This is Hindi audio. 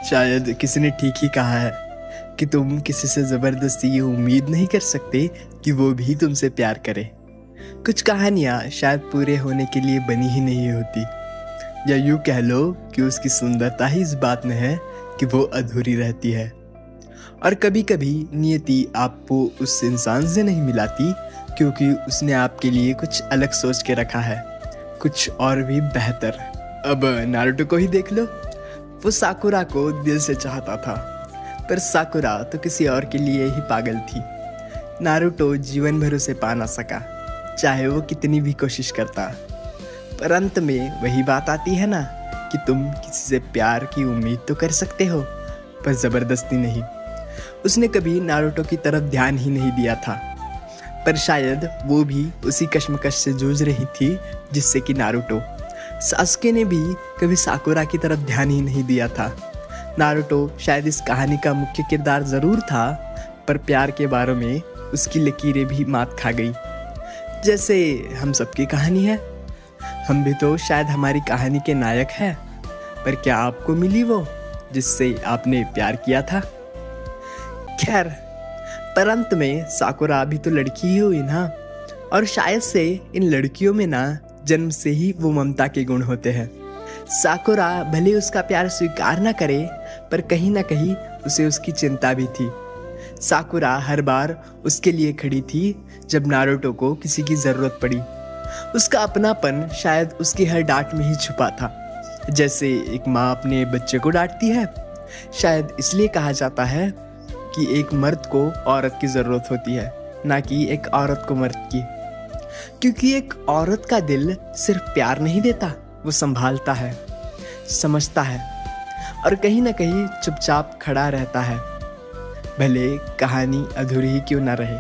शायद किसी ने ठीक ही कहा है कि तुम किसी से ज़बरदस्ती ये उम्मीद नहीं कर सकते कि वो भी तुमसे प्यार करे। कुछ कहानियाँ शायद पूरे होने के लिए बनी ही नहीं होती, या यूँ कह लो कि उसकी सुंदरता ही इस बात में है कि वो अधूरी रहती है। और कभी कभी नियति आपको उस इंसान से नहीं मिलाती क्योंकि उसने आपके लिए कुछ अलग सोच के रखा है, कुछ और भी बेहतर। अब नारुतो को ही देख लो। वो साकुरा को दिल से चाहता था, पर साकुरा तो किसी और के लिए ही पागल थी। नारुतो जीवन भर उसे पा ना सका, चाहे वो कितनी भी कोशिश करता। पर अंत में वही बात आती है ना कि तुम किसी से प्यार की उम्मीद तो कर सकते हो, पर ज़बरदस्ती नहीं। उसने कभी नारुतो की तरफ ध्यान ही नहीं दिया था, पर शायद वो भी उसी कश्मकश से जूझ रही थी जिससे कि नारुतो। सासुके ने भी कभी साकुरा की तरफ ध्यान ही नहीं दिया था। नारुतो शायद इस कहानी का मुख्य किरदार ज़रूर था, पर प्यार के बारे में उसकी लकीरें भी मात खा गई। जैसे हम सबकी कहानी है, हम भी तो शायद हमारी कहानी के नायक हैं, पर क्या आपको मिली वो जिससे आपने प्यार किया था? खैर, पर अंत में साकुरा भी तो लड़की ही हुई ना, और शायद से इन लड़कियों में ना जन्म से ही वो ममता के गुण होते हैं। साकुरा भले उसका प्यार स्वीकार ना करे, पर कहीं ना कहीं उसे उसकी चिंता भी थी। साकुरा हर बार उसके लिए खड़ी थी जब नारुतो को किसी की ज़रूरत पड़ी। उसका अपनापन शायद उसकी हर डांट में ही छुपा था, जैसे एक माँ अपने बच्चे को डांटती है। शायद इसलिए कहा जाता है कि एक मर्द को औरत की ज़रूरत होती है, ना कि एक औरत को मर्द की। क्योंकि एक औरत का दिल सिर्फ प्यार नहीं देता, वो संभालता है, समझता है और कहीं ना कहीं चुपचाप खड़ा रहता है, भले कहानी अधूरी ही क्यों ना रहे।